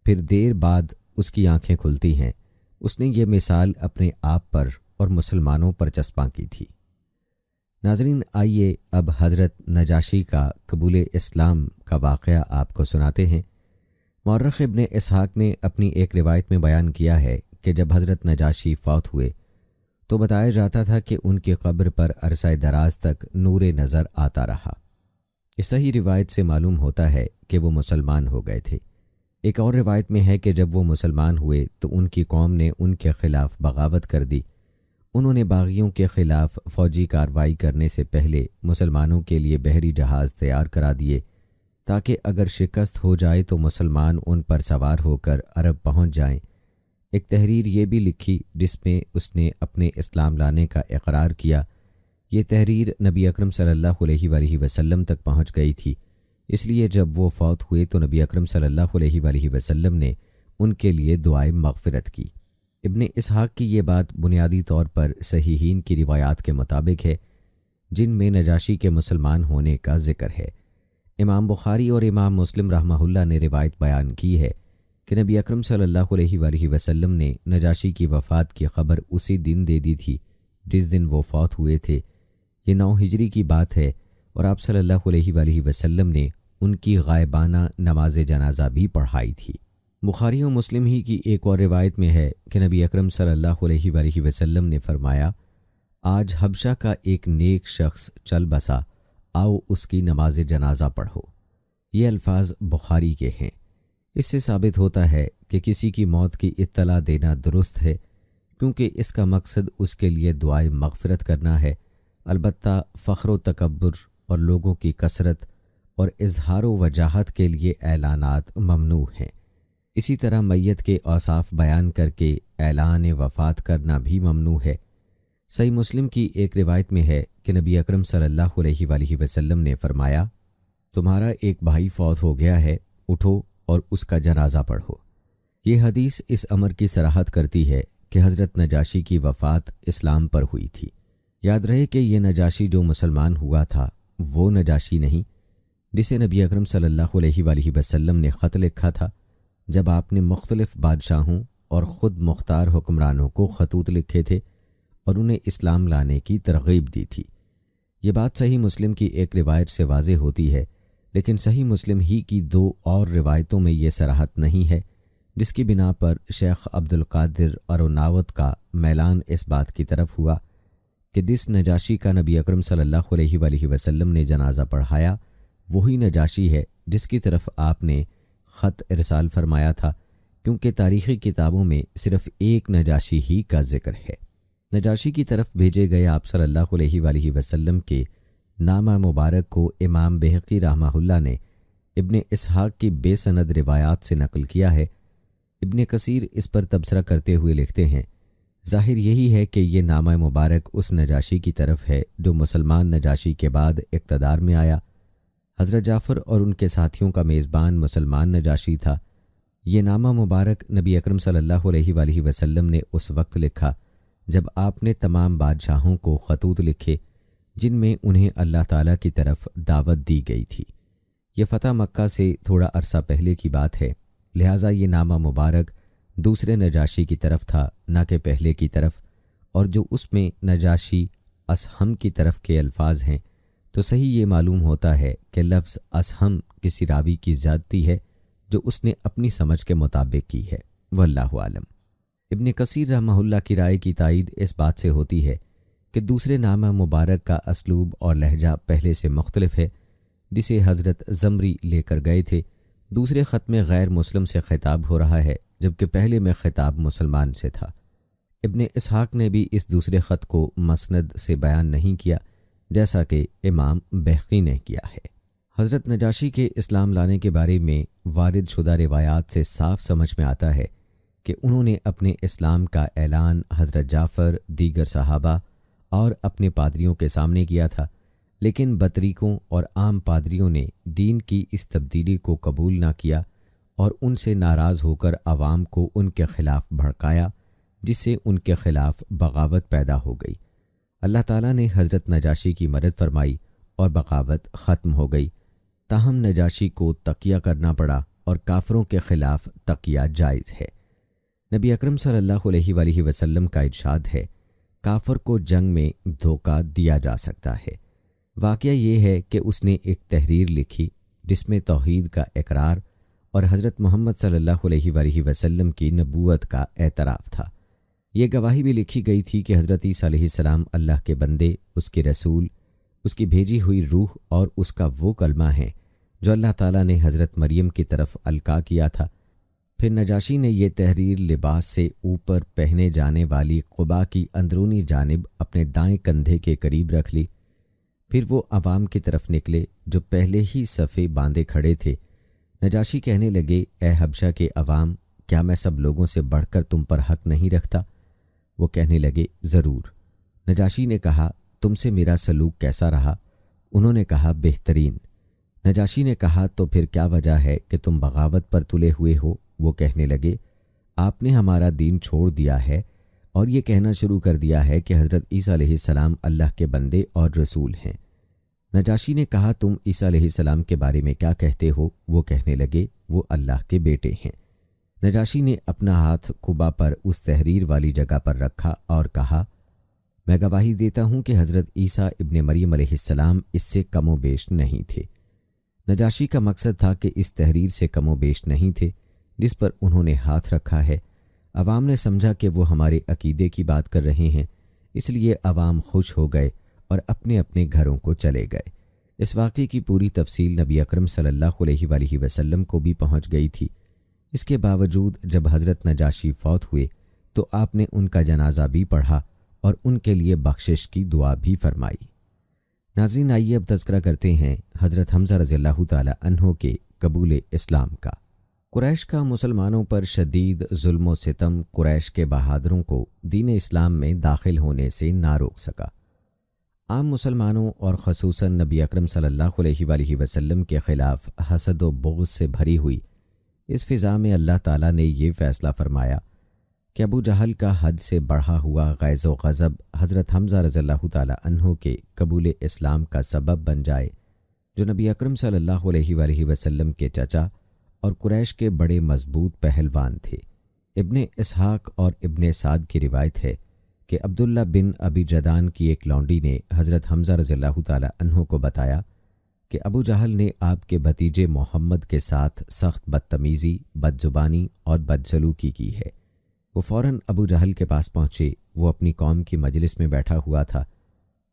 پھر دیر بعد اس کی آنکھیں کھلتی ہیں۔ اس نے یہ مثال اپنے آپ پر اور مسلمانوں پر چسپاں کی تھی۔ ناظرین، آئیے اب حضرت نجاشی کا قبول اسلام کا واقعہ آپ کو سناتے ہیں۔ مورخ ابن اسحاق نے اپنی ایک روایت میں بیان کیا ہے کہ جب حضرت نجاشی فوت ہوئے تو بتایا جاتا تھا کہ ان کی قبر پر عرصہ دراز تک نور نظر آتا رہا۔ اس صحیح روایت سے معلوم ہوتا ہے کہ وہ مسلمان ہو گئے تھے۔ ایک اور روایت میں ہے کہ جب وہ مسلمان ہوئے تو ان کی قوم نے ان کے خلاف بغاوت کر دی۔ انہوں نے باغیوں کے خلاف فوجی کارروائی کرنے سے پہلے مسلمانوں کے لیے بحری جہاز تیار کرا دیے تاکہ اگر شکست ہو جائے تو مسلمان ان پر سوار ہو کر عرب پہنچ جائیں۔ ایک تحریر یہ بھی لکھی جس میں اس نے اپنے اسلام لانے کا اقرار کیا۔ یہ تحریر نبی اکرم صلی اللہ علیہ وآلہ وسلم تک پہنچ گئی تھی، اس لیے جب وہ فوت ہوئے تو نبی اکرم صلی اللہ علیہ وآلہ وسلم نے ان کے لیے دعائے مغفرت کی۔ ابن اسحاق کی یہ بات بنیادی طور پر صحیحین کی روایات کے مطابق ہے، جن میں نجاشی کے مسلمان ہونے کا ذکر ہے۔ امام بخاری اور امام مسلم رحمہ اللہ نے روایت بیان کی ہے کہ نبی اکرم صلی اللہ علیہ وآلہ وسلم نے نجاشی کی وفات کی خبر اسی دن دے دی تھی جس دن وہ فوت ہوئے تھے۔ یہ 9 ہجری کی بات ہے، اور آپ صلی اللہ علیہ وآلہ وسلم نے ان کی غائبانہ نماز جنازہ بھی پڑھائی تھی۔ بخاری و مسلم ہی کی ایک اور روایت میں ہے کہ نبی اکرم صلی اللہ علیہ وآلہ وسلم نے فرمایا، آج حبشہ کا ایک نیک شخص چل بسا، آؤ اس کی نماز جنازہ پڑھو۔ یہ الفاظ بخاری کے ہیں۔ اس سے ثابت ہوتا ہے کہ کسی کی موت کی اطلاع دینا درست ہے، کیونکہ اس کا مقصد اس کے لیے دعائے مغفرت کرنا ہے۔ البتہ فخر و تکبر اور لوگوں کی کثرت اور اظہار و وجاہت کے لیے اعلانات ممنوع ہیں۔ اسی طرح میت کے اوصاف بیان کر کے اعلان وفات کرنا بھی ممنوع ہے۔ صحیح مسلم کی ایک روایت میں ہے کہ نبی اکرم صلی اللہ علیہ وآلہ وسلم نے فرمایا، تمہارا ایک بھائی فوت ہو گیا ہے، اٹھو اور اس کا جنازہ پڑھو۔ یہ حدیث اس امر کی صراحت کرتی ہے کہ حضرت نجاشی کی وفات اسلام پر ہوئی تھی۔ یاد رہے کہ یہ نجاشی جو مسلمان ہوا تھا وہ نجاشی نہیں جسے نبی اکرم صلی اللہ علیہ وآلہ وسلم نے خط لکھا تھا جب آپ نے مختلف بادشاہوں اور خود مختار حکمرانوں کو خطوط لکھے تھے اور انہیں اسلام لانے کی ترغیب دی تھی۔ یہ بات صحیح مسلم کی ایک روایت سے واضح ہوتی ہے، لیکن صحیح مسلم ہی کی 2 اور روایتوں میں یہ صراحت نہیں ہے، جس کی بنا پر شیخ عبد القادر اروناوت کا میلان اس بات کی طرف ہوا کہ جس نجاشی کا نبی اکرم صلی اللہ علیہ وآلہ وسلم نے جنازہ پڑھایا وہی نجاشی ہے جس کی طرف آپ نے خط ارسال فرمایا تھا، کیونکہ تاریخی کتابوں میں صرف ایک نجاشی ہی کا ذکر ہے۔ نجاشی کی طرف بھیجے گئے آپ صلی اللہ علیہ وآلہ وسلم کے نامہ مبارک کو امام بہقی رحمہ اللہ نے ابن اسحاق کی بے سند روایات سے نقل کیا ہے۔ ابن کثیر اس پر تبصرہ کرتے ہوئے لکھتے ہیں، ظاہر یہی ہے کہ یہ نامہ مبارک اس نجاشی کی طرف ہے جو مسلمان نجاشی کے بعد اقتدار میں آیا۔ حضرت جعفر اور ان کے ساتھیوں کا میزبان مسلمان نجاشی تھا۔ یہ نامہ مبارک نبی اکرم صلی اللہ علیہ وآلہ وسلم نے اس وقت لکھا جب آپ نے تمام بادشاہوں کو خطوط لکھے جن میں انہیں اللہ تعالیٰ کی طرف دعوت دی گئی تھی۔ یہ فتح مکہ سے تھوڑا عرصہ پہلے کی بات ہے، لہٰذا یہ نامہ مبارک دوسرے نجاشی کی طرف تھا نہ کہ پہلے کی طرف، اور جو اس میں نجاشی اسہم کی طرف کے الفاظ ہیں تو صحیح یہ معلوم ہوتا ہے کہ لفظ اسہم کسی راوی کی زیادتی ہے جو اس نے اپنی سمجھ کے مطابق کی ہے، واللہ عالم۔ ابن کثیر رحمہ اللہ کی رائے کی تائید اس بات سے ہوتی ہے کہ دوسرے نامہ مبارک کا اسلوب اور لہجہ پہلے سے مختلف ہے، جسے حضرت زمری لے کر گئے تھے۔ دوسرے خط میں غیر مسلم سے خطاب ہو رہا ہے جبکہ پہلے میں خطاب مسلمان سے تھا۔ ابن اسحاق نے بھی اس دوسرے خط کو مسند سے بیان نہیں کیا جیسا کہ امام بہقی نے کیا ہے۔ حضرت نجاشی کے اسلام لانے کے بارے میں وارد شدہ روایات سے صاف سمجھ میں آتا ہے کہ انہوں نے اپنے اسلام کا اعلان حضرت جعفر، دیگر صحابہ اور اپنے پادریوں کے سامنے کیا تھا، لیکن بطریقوں اور عام پادریوں نے دین کی اس تبدیلی کو قبول نہ کیا اور ان سے ناراض ہو کر عوام کو ان کے خلاف بھڑکایا، جس سے ان کے خلاف بغاوت پیدا ہو گئی۔ اللہ تعالیٰ نے حضرت نجاشی کی مدد فرمائی اور بغاوت ختم ہو گئی، تاہم نجاشی کو تقیہ کرنا پڑا اور کافروں کے خلاف تقیہ جائز ہے۔ نبی اکرم صلی اللہ علیہ وآلہ وسلم کا ارشاد ہے، کافر کو جنگ میں دھوکہ دیا جا سکتا ہے۔ واقعہ یہ ہے کہ اس نے ایک تحریر لکھی جس میں توحید کا اقرار اور حضرت محمد صلی اللہ علیہ وآلہ وسلم کی نبوت کا اعتراف تھا۔ یہ گواہی بھی لکھی گئی تھی کہ حضرت عیسیٰ علیہ السلام اللہ کے بندے، اس کے رسول، اس کی بھیجی ہوئی روح اور اس کا وہ کلمہ ہے جو اللہ تعالیٰ نے حضرت مریم کی طرف القا کیا تھا۔ پھر نجاشی نے یہ تحریر لباس سے اوپر پہنے جانے والی قبا کی اندرونی جانب اپنے دائیں کندھے کے قریب رکھ لی۔ پھر وہ عوام کی طرف نکلے جو پہلے ہی صفے باندھے کھڑے تھے۔ نجاشی کہنے لگے، اے حبشہ کے عوام، کیا میں سب لوگوں سے بڑھ کر تم پر حق نہیں رکھتا؟ وہ کہنے لگے، ضرور۔ نجاشی نے کہا، تم سے میرا سلوک کیسا رہا؟ انہوں نے کہا، بہترین۔ نجاشی نے کہا، تو پھر کیا وجہ ہے کہ تم بغاوت پر تلے ہوئے ہو؟ وہ کہنے لگے، آپ نے ہمارا دین چھوڑ دیا ہے اور یہ کہنا شروع کر دیا ہے کہ حضرت عیسیٰ علیہ السلام اللہ کے بندے اور رسول ہیں۔ نجاشی نے کہا، تم عیسیٰ علیہ السلام کے بارے میں کیا کہتے ہو؟ وہ کہنے لگے، وہ اللہ کے بیٹے ہیں۔ نجاشی نے اپنا ہاتھ قبا پر اس تحریر والی جگہ پر رکھا اور کہا، میں گواہی دیتا ہوں کہ حضرت عیسیٰ ابن مریم علیہ السلام اس سے کم و بیش نہیں تھے۔ نجاشی کا مقصد تھا کہ اس تحریر سے کم و بیش نہیں تھے جس پر انہوں نے ہاتھ رکھا ہے۔ عوام نے سمجھا کہ وہ ہمارے عقیدے کی بات کر رہے ہیں، اس لیے عوام خوش ہو گئے اور اپنے اپنے گھروں کو چلے گئے۔ اس واقعے کی پوری تفصیل نبی اکرم صلی اللہ علیہ وآلہ وسلم کو بھی پہنچ گئی تھی۔ اس کے باوجود جب حضرت نجاشی فوت ہوئے تو آپ نے ان کا جنازہ بھی پڑھا اور ان کے لیے بخشش کی دعا بھی فرمائی۔ ناظرین، آئیے اب تذکرہ کرتے ہیں حضرت حمزہ رضی اللہ تعالی عنہ کے قبول اسلام کا۔ قریش کا مسلمانوں پر شدید ظلم و ستم قریش کے بہادروں کو دین اسلام میں داخل ہونے سے نہ روک سکا۔ عام مسلمانوں اور خصوصاً نبی اکرم صلی اللہ علیہ وآلہ وسلم کے خلاف حسد و بغض سے بھری ہوئی اس فضا میں اللہ تعالیٰ نے یہ فیصلہ فرمایا کہ ابو جہل کا حد سے بڑھا ہوا غیظ و غضب حضرت حمزہ رضی اللہ تعالی عنہ کے قبول اسلام کا سبب بن جائے، جو نبی اکرم صلی اللہ علیہ وآلہ وسلم کے چچا اور قریش کے بڑے مضبوط پہلوان تھے۔ ابن اسحاق اور ابن سعد کی روایت ہے کہ عبداللہ بن ابی جدان کی ایک لونڈی نے حضرت حمزہ رضی اللہ تعالی عنہ کو بتایا کہ ابو جہل نے آپ کے بھتیجے محمد کے ساتھ سخت بدتمیزی، بدزبانی اور بدسلوکی کی ہے۔ وہ فوراً ابو جہل کے پاس پہنچے۔ وہ اپنی قوم کی مجلس میں بیٹھا ہوا تھا۔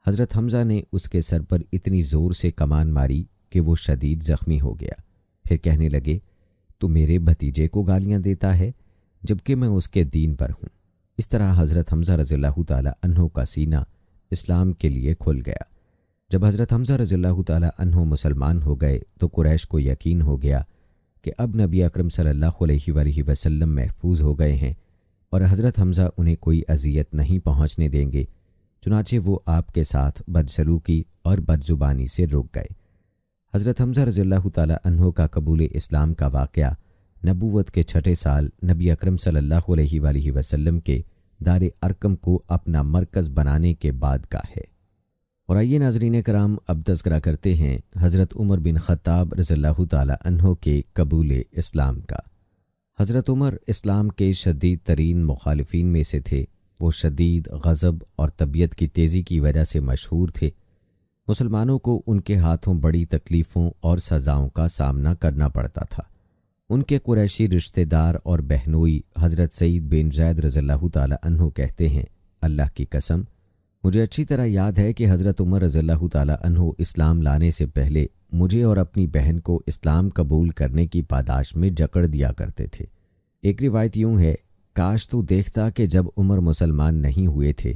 حضرت حمزہ نے اس کے سر پر اتنی زور سے کمان ماری کہ وہ شدید زخمی ہو گیا۔ پھر کہنے لگے، تو میرے بھتیجے کو گالیاں دیتا ہے جبکہ میں اس کے دین پر ہوں۔ اس طرح حضرت حمزہ رضی اللہ تعالی عنہ کا سینہ اسلام کے لیے کھل گیا۔ جب حضرت حمزہ رضی اللہ تعالی عنہ مسلمان ہو گئے تو قریش کو یقین ہو گیا کہ اب نبی اکرم صلی اللہ علیہ وآلہ وسلم محفوظ ہو گئے ہیں اور حضرت حمزہ انہیں کوئی اذیت نہیں پہنچنے دیں گے، چنانچہ وہ آپ کے ساتھ بدسلوکی اور بدزبانی سے رک گئے۔ حضرت حمزہ رضی اللہ تعالی عنہ کا قبول اسلام کا واقعہ نبوت کے 6 سال نبی اکرم صلی اللہ علیہ وآلہ وسلم کے دار ارقم کو اپنا مرکز بنانے کے بعد کا ہے۔ اور آئیے ناظرین کرام، اب تذکرہ کرتے ہیں حضرت عمر بن خطاب رضی اللہ تعالی عنہ کے قبول اسلام کا۔ حضرت عمر اسلام کے شدید ترین مخالفین میں سے تھے وہ شدید غضب اور طبیعت کی تیزی کی وجہ سے مشہور تھے۔ مسلمانوں کو ان کے ہاتھوں بڑی تکلیفوں اور سزاؤں کا سامنا کرنا پڑتا تھا۔ ان کے قریشی رشتہ دار اور بہنوئی حضرت سعید بن زید رضی اللہ تعالی عنہ کہتے ہیں، اللہ کی قسم مجھے اچھی طرح یاد ہے کہ حضرت عمر رضی اللہ تعالی عنہ اسلام لانے سے پہلے مجھے اور اپنی بہن کو اسلام قبول کرنے کی پاداش میں جکڑ دیا کرتے تھے۔ ایک روایت یوں ہے، کاش تو دیکھتا کہ جب عمر مسلمان نہیں ہوئے تھے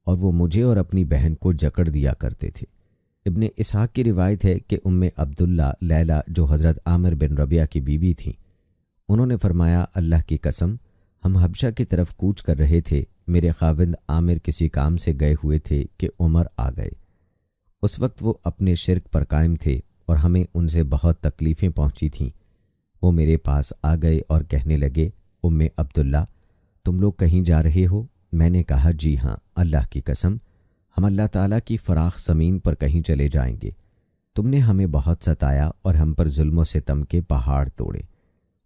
اور وہ مجھے اور اپنی بہن کو جکڑ دیا کرتے تھے۔ ابن اسحاق کی روایت ہے کہ عبداللہ لیلہ جو حضرت عامر بن ربیعہ کی بیوی تھیں، انہوں نے فرمایا، اللہ کی قسم ہم حبشہ کی طرف کوچ کر رہے تھے، میرے خاوند عامر کسی کام سے گئے ہوئے تھے کہ عمر آ گئے۔ اس وقت وہ اپنے شرک پر قائم تھے اور ہمیں ان سے بہت تکلیفیں پہنچی تھیں۔ وہ میرے پاس آ گئے اور کہنے لگے، عبداللہ تم لوگ کہیں جا رہے ہو؟ میں نے کہا، جی ہاں، اللہ کی قسم ہم اللہ تعالیٰ کی فراخ زمین پر کہیں چلے جائیں گے۔ تم نے ہمیں بہت ستایا اور ہم پر ظلم و ستم کے پہاڑ توڑے،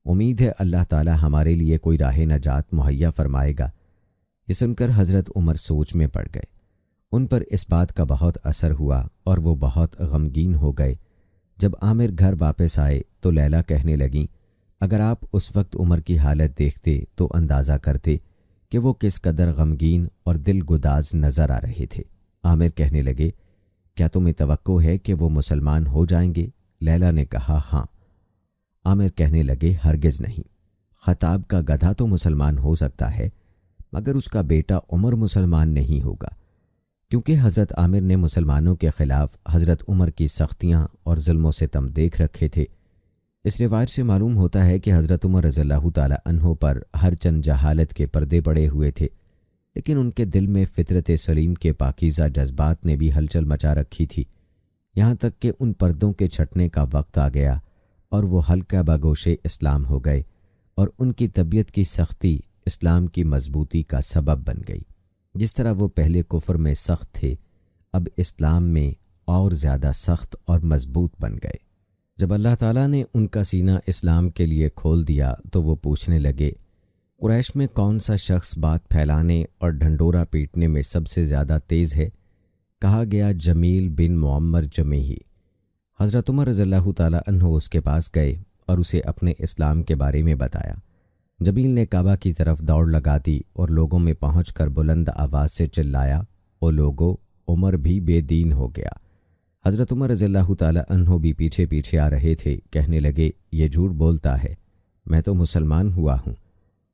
امید ہے اللہ تعالیٰ ہمارے لیے کوئی راہ نجات مہیا فرمائے گا۔ یہ سن کر حضرت عمر سوچ میں پڑ گئے۔ ان پر اس بات کا بہت اثر ہوا اور وہ بہت غمگین ہو گئے۔ جب عامر گھر واپس آئے تو لیلہ کہنے لگیں، اگر آپ اس وقت عمر کی حالت دیکھتے تو اندازہ کرتے کہ وہ کس قدر غمگین اور دل گداز نظر آ رہے تھے۔ عامر کہنے لگے، کیا تمہیں توقع ہے کہ وہ مسلمان ہو جائیں گے؟ لیلہ نے کہا، ہاں۔ عامر کہنے لگے، ہرگز نہیں، خطاب کا گدھا تو مسلمان ہو سکتا ہے مگر اس کا بیٹا عمر مسلمان نہیں ہوگا، کیونکہ حضرت عامر نے مسلمانوں کے خلاف حضرت عمر کی سختیاں اور ظلم و ستم دیکھ رکھے تھے۔ اس روایت سے معلوم ہوتا ہے کہ حضرت عمر رضی اللہ تعالی عنہ پر ہر چند جہالت کے پردے پڑے ہوئے تھے، لیکن ان کے دل میں فطرت سلیم کے پاکیزہ جذبات نے بھی ہلچل مچا رکھی تھی، یہاں تک کہ ان پردوں کے چھٹنے کا وقت آ گیا اور وہ ہلکا بگوش اسلام ہو گئے، اور ان کی طبیعت کی سختی اسلام کی مضبوطی کا سبب بن گئی۔ جس طرح وہ پہلے کفر میں سخت تھے، اب اسلام میں اور زیادہ سخت اور مضبوط بن گئے۔ جب اللہ تعالیٰ نے ان کا سینہ اسلام کے لیے کھول دیا تو وہ پوچھنے لگے، قریش میں کون سا شخص بات پھیلانے اور ڈھنڈورا پیٹنے میں سب سے زیادہ تیز ہے؟ کہا گیا، جمیل بن معمر جمیحی۔ حضرت عمر رضی اللہ تعالیٰ عنہ اس کے پاس گئے اور اسے اپنے اسلام کے بارے میں بتایا۔ جمیل نے کعبہ کی طرف دوڑ لگا دی اور لوگوں میں پہنچ کر بلند آواز سے چلایا، او لوگو، عمر بھی بے دین ہو گیا۔ حضرت عمر رضی اللہ تعالیٰ عنہ بھی پیچھے پیچھے آ رہے تھے، کہنے لگے، یہ جھوٹ بولتا ہے، میں تو مسلمان ہوا ہوں۔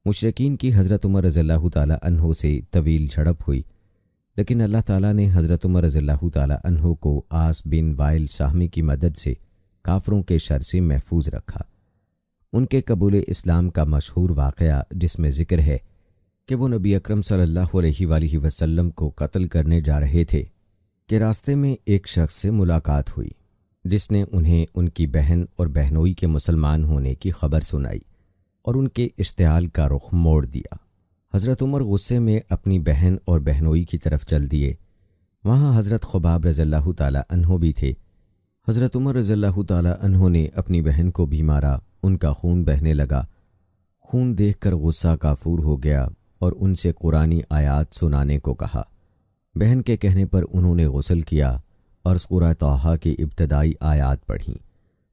مشرکین کی حضرت عمر رضی اللہ تعالیٰ عنہ سے طویل جھڑپ ہوئی، لیکن اللہ تعالیٰ نے حضرت عمر رضی اللہ تعالیٰ عنہ کو عاص بن وائل سہمی کی مدد سے کافروں کے شر سے محفوظ رکھا۔ ان کے قبول اسلام کا مشہور واقعہ جس میں ذکر ہے کہ وہ نبی اکرم صلی اللہ علیہ وآلہ وسلم کو قتل کرنے جا رہے تھے کہ راستے میں ایک شخص سے ملاقات ہوئی جس نے انہیں ان کی بہن اور بہنوئی کے مسلمان ہونے کی خبر سنائی اور ان کے اشتعال کا رخ موڑ دیا۔ حضرت عمر غصے میں اپنی بہن اور بہنوئی کی طرف چل دیے۔ وہاں حضرت خباب رضی اللہ تعالی عنہ بھی تھے۔ حضرت عمر رضی اللہ تعالی عنہ نے اپنی بہن کو بھی مارا، ان کا خون بہنے لگا۔ خون دیکھ کر غصہ کافور ہو گیا اور ان سے قرآنی آیات سنانے کو کہا۔ بہن کے کہنے پر انہوں نے غسل کیا اور سورہ طٰہٰ کی ابتدائی آیات پڑھیں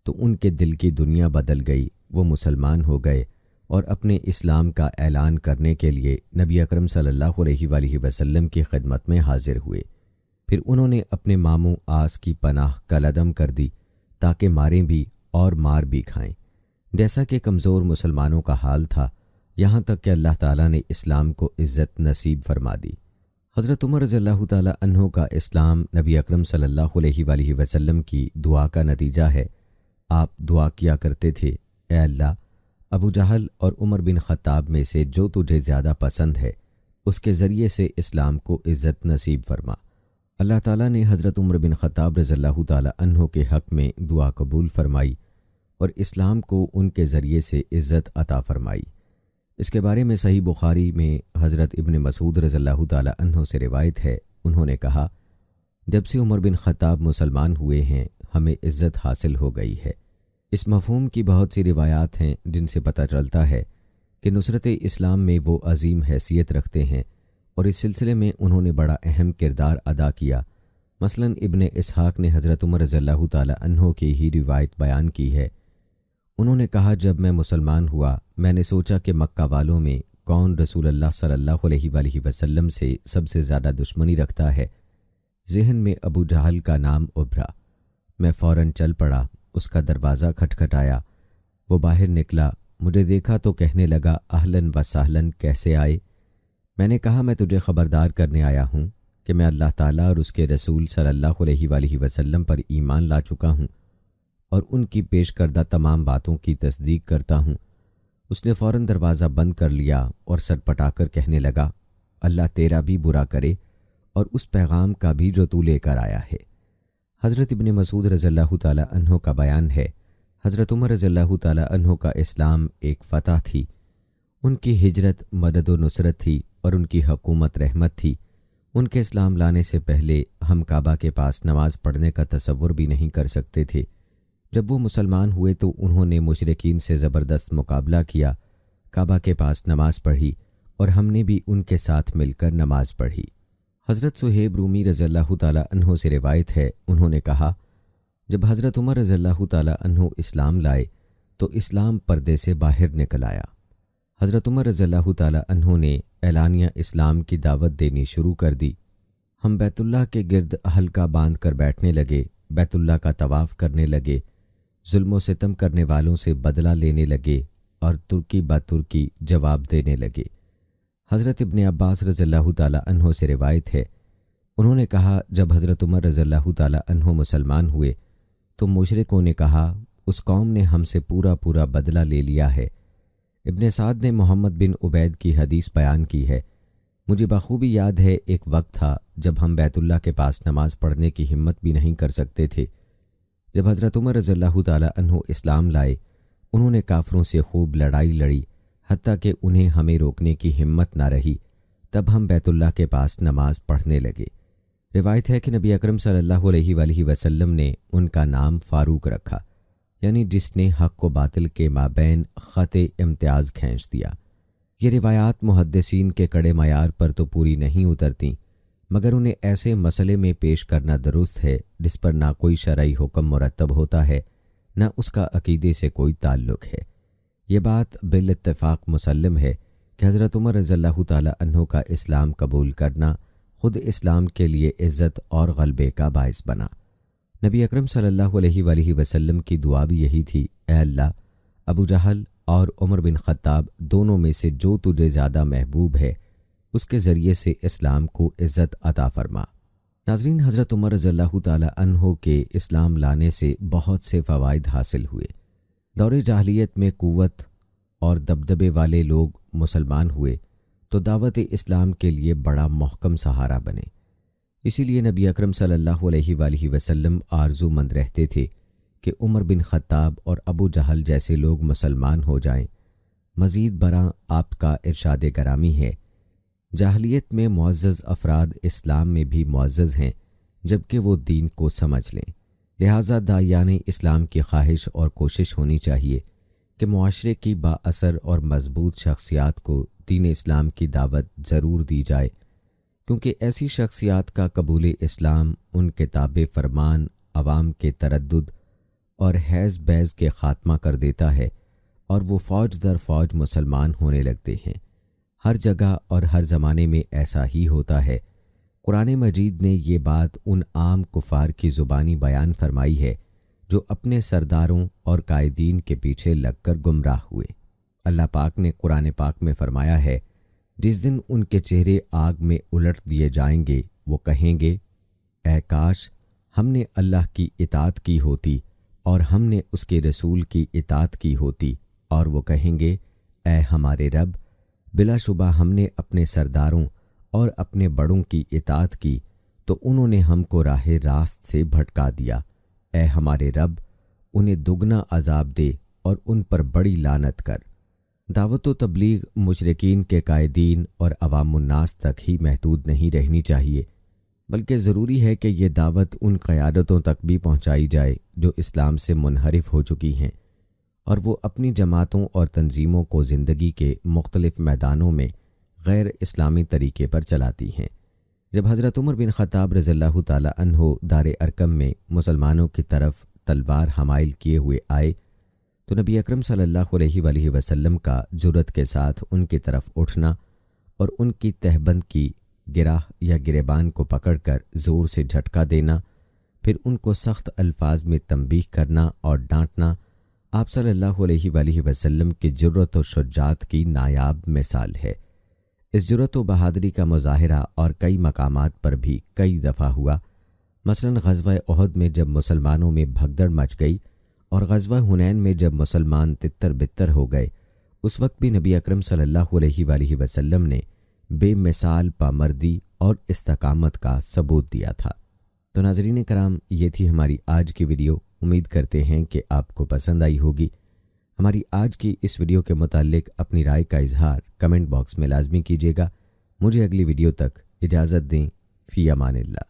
تو ان کے دل کی دنیا بدل گئی، وہ مسلمان ہو گئے اور اپنے اسلام کا اعلان کرنے کے لیے نبی اکرم صلی اللہ علیہ وآلہ وسلم کی خدمت میں حاضر ہوئے۔ پھر انہوں نے اپنے ماموں آس کی پناہ کالعدم کر دی تاکہ ماریں بھی اور مار بھی کھائیں، جیسا کہ کمزور مسلمانوں کا حال تھا، یہاں تک کہ اللہ تعالیٰ نے اسلام کو عزت نصیب فرما دی۔ حضرت عمر رضی اللہ تعالیٰ عنہ کا اسلام نبی اکرم صلی اللہ علیہ وآلہ وسلم کی دعا کا نتیجہ ہے۔ آپ دعا کیا کرتے تھے، اے اللہ، ابو جہل اور عمر بن خطاب میں سے جو تجھے زیادہ پسند ہے اس کے ذریعے سے اسلام کو عزت نصیب فرما۔ اللہ تعالیٰ نے حضرت عمر بن خطاب رضی اللہ تعالیٰ عنہ کے حق میں دعا قبول فرمائی اور اسلام کو ان کے ذریعے سے عزت عطا فرمائی۔ اس کے بارے میں صحیح بخاری میں حضرت ابن مسعود رضی اللہ تعالیٰ عنہ سے روایت ہے، انہوں نے کہا، جب سے عمر بن خطاب مسلمان ہوئے ہیں ہمیں عزت حاصل ہو گئی ہے۔ اس مفہوم کی بہت سی روایات ہیں جن سے پتہ چلتا ہے کہ نصرت اسلام میں وہ عظیم حیثیت رکھتے ہیں اور اس سلسلے میں انہوں نے بڑا اہم کردار ادا کیا۔ مثلاً ابن اسحاق نے حضرت عمر رضی اللہ تعالی عنہ کی ہی روایت بیان کی ہے۔ انہوں نے کہا، جب میں مسلمان ہوا میں نے سوچا کہ مکہ والوں میں کون رسول اللہ صلی اللہ علیہ وآلہ وسلم سے سب سے زیادہ دشمنی رکھتا ہے۔ ذہن میں ابو جہل کا نام ابھرا۔ میں فوراً چل پڑا، اس کا دروازہ کھٹکھٹایا۔ وہ باہر نکلا، مجھے دیکھا تو کہنے لگا، اہلاً و سہلاً، کیسے آئے؟ میں نے کہا، میں تجھے خبردار کرنے آیا ہوں کہ میں اللہ تعالیٰ اور اس کے رسول صلی اللہ علیہ وآلہ وسلم پر ایمان لا چکا ہوں اور ان کی پیش کردہ تمام باتوں کی تصدیق کرتا ہوں۔ اس نے فوراً دروازہ بند کر لیا اور سر پٹا کر کہنے لگا، اللہ تیرا بھی برا کرے اور اس پیغام کا بھی جو تو لے کر آیا ہے۔ حضرت ابن مسعود رضی اللہ تعالی عنہ کا بیان ہے، حضرت عمر رضی اللہ تعالی عنہ کا اسلام ایک فتح تھی، ان کی ہجرت مدد و نصرت تھی اور ان کی حکومت رحمت تھی۔ ان کے اسلام لانے سے پہلے ہم کعبہ کے پاس نماز پڑھنے کا تصور بھی نہیں کر سکتے تھے۔ جب وہ مسلمان ہوئے تو انہوں نے مشرکین سے زبردست مقابلہ کیا، کعبہ کے پاس نماز پڑھی اور ہم نے بھی ان کے ساتھ مل کر نماز پڑھی۔ حضرت صہیب رومی رضی اللہ تعالی عنہ سے روایت ہے، انہوں نے کہا، جب حضرت عمر رضی اللہ تعالی عنہ اسلام لائے تو اسلام پردے سے باہر نکل آیا۔ حضرت عمر رضی اللہ تعالی عنہ نے اعلانیہ اسلام کی دعوت دینی شروع کر دی۔ ہم بیت اللہ کے گرد حلقہ باندھ کر بیٹھنے لگے، بیت اللہ کا طواف کرنے لگے، ظلم و ستم کرنے والوں سے بدلہ لینے لگے اور ترکی با ترکی جواب دینے لگے۔ حضرت ابن عباس رضی اللہ تعالی عنہ سے روایت ہے، انہوں نے کہا، جب حضرت عمر رضی اللہ تعالی عنہ مسلمان ہوئے تو مشرکوں نے کہا، اس قوم نے ہم سے پورا بدلہ لے لیا ہے۔ ابن سعد نے محمد بن عبید کی حدیث بیان کی ہے، مجھے بخوبی یاد ہے ایک وقت تھا جب ہم بیت اللہ کے پاس نماز پڑھنے کی ہمت بھی نہیں کر سکتے تھے۔ جب حضرت عمر رضی اللہ تعالی عنہ اسلام لائے، انہوں نے کافروں سے خوب لڑائی لڑی، حتیٰ کہ انہیں ہمیں روکنے کی ہمت نہ رہی۔ تب ہم بیت اللہ کے پاس نماز پڑھنے لگے۔ روایت ہے کہ نبی اکرم صلی اللہ علیہ وآلہ وسلم نے ان کا نام فاروق رکھا، یعنی جس نے حق و باطل کے مابین خط امتیاز کھینچ دیا۔ یہ روایات محدثین کے کڑے معیار پر تو پوری نہیں اترتیں، مگر انہیں ایسے مسئلے میں پیش کرنا درست ہے جس پر نہ کوئی شرعی حکم مرتب ہوتا ہے، نہ اس کا عقیدے سے کوئی تعلق ہے۔ یہ بات بالاتفاق مسلم ہے کہ حضرت عمر رضی اللہ تعالی عنہ کا اسلام قبول کرنا خود اسلام کے لیے عزت اور غلبے کا باعث بنا۔ نبی اکرم صلی اللہ علیہ وآلہ وسلم کی دعا بھی یہی تھی، اے اللہ، ابو جہل اور عمر بن خطاب دونوں میں سے جو تجھے زیادہ محبوب ہے اس کے ذریعے سے اسلام کو عزت عطا فرما۔ ناظرین، حضرت عمر رضی اللہ تعالی عنہ کے اسلام لانے سے بہت سے فوائد حاصل ہوئے۔ دور جاہلیت میں قوت اور دبدبے والے لوگ مسلمان ہوئے تو دعوت اسلام کے لیے بڑا محکم سہارا بنے۔ اسی لیے نبی اکرم صلی اللہ علیہ وآلہ وسلم آرزو مند رہتے تھے کہ عمر بن خطاب اور ابو جہل جیسے لوگ مسلمان ہو جائیں۔ مزید برآں آپ کا ارشاد گرامی ہے، جاہلیت میں معزز افراد اسلام میں بھی معزز ہیں جبکہ وہ دین کو سمجھ لیں۔ لہٰذا داعیان اسلام کی خواہش اور کوشش ہونی چاہیے کہ معاشرے کی با اثر اور مضبوط شخصیات کو دین اسلام کی دعوت ضرور دی جائے، کیونکہ ایسی شخصیات کا قبول اسلام ان کے تابع فرمان عوام کے تردد اور حیض بیض کے خاتمہ کر دیتا ہے اور وہ فوج در فوج مسلمان ہونے لگتے ہیں۔ ہر جگہ اور ہر زمانے میں ایسا ہی ہوتا ہے۔ قرآن مجید نے یہ بات ان عام کفار کی زبانی بیان فرمائی ہے جو اپنے سرداروں اور قائدین کے پیچھے لگ کر گمراہ ہوئے۔ اللہ پاک نے قرآن پاک میں فرمایا ہے، جس دن ان کے چہرے آگ میں الٹ دیے جائیں گے، وہ کہیں گے، اے کاش ہم نے اللہ کی اطاعت کی ہوتی اور ہم نے اس کے رسول کی اطاعت کی ہوتی، اور وہ کہیں گے، اے ہمارے رب، بلا شبہ ہم نے اپنے سرداروں اور اپنے بڑوں کی اطاعت کی تو انہوں نے ہم کو راہ راست سے بھٹکا دیا۔ اے ہمارے رب، انہیں دگنا عذاب دے اور ان پر بڑی لعنت کر۔ دعوت و تبلیغ مشرکین کے قائدین اور عوام الناس تک ہی محدود نہیں رہنی چاہیے، بلکہ ضروری ہے کہ یہ دعوت ان قیادتوں تک بھی پہنچائی جائے جو اسلام سے منحرف ہو چکی ہیں اور وہ اپنی جماعتوں اور تنظیموں کو زندگی کے مختلف میدانوں میں غیر اسلامی طریقے پر چلاتی ہیں۔ جب حضرت عمر بن خطاب رضی اللہ تعالی عنہ دار ارقم میں مسلمانوں کی طرف تلوار حمائل کیے ہوئے آئے تو نبی اکرم صلی اللہ علیہ وآلہ وسلم کا جرأت کے ساتھ ان کی طرف اٹھنا اور ان کی تہبند کی گراہ یا گریبان کو پکڑ کر زور سے جھٹکا دینا، پھر ان کو سخت الفاظ میں تنبیہ کرنا اور ڈانٹنا آپ صلی اللہ علیہ وآلہ وسلم کی جرأت و شجاعت کی نایاب مثال ہے۔ اس جرأت و بہادری کا مظاہرہ اور کئی مقامات پر بھی کئی دفعہ ہوا، مثلاً غزوہ احد میں جب مسلمانوں میں بھگدڑ مچ گئی اور غزوہ حنین میں جب مسلمان تتر بتر ہو گئے، اس وقت بھی نبی اکرم صلی اللہ علیہ وآلہ وسلم نے بے مثال پامردی اور استقامت کا ثبوت دیا تھا۔ تو ناظرین کرام، یہ تھی ہماری آج کی ویڈیو۔ امید کرتے ہیں کہ آپ کو پسند آئی ہوگی۔ ہماری آج کی اس ویڈیو کے متعلق اپنی رائے کا اظہار کمنٹ باکس میں لازمی کیجیے گا۔ مجھے اگلی ویڈیو تک اجازت دیں۔ فی امان اللہ۔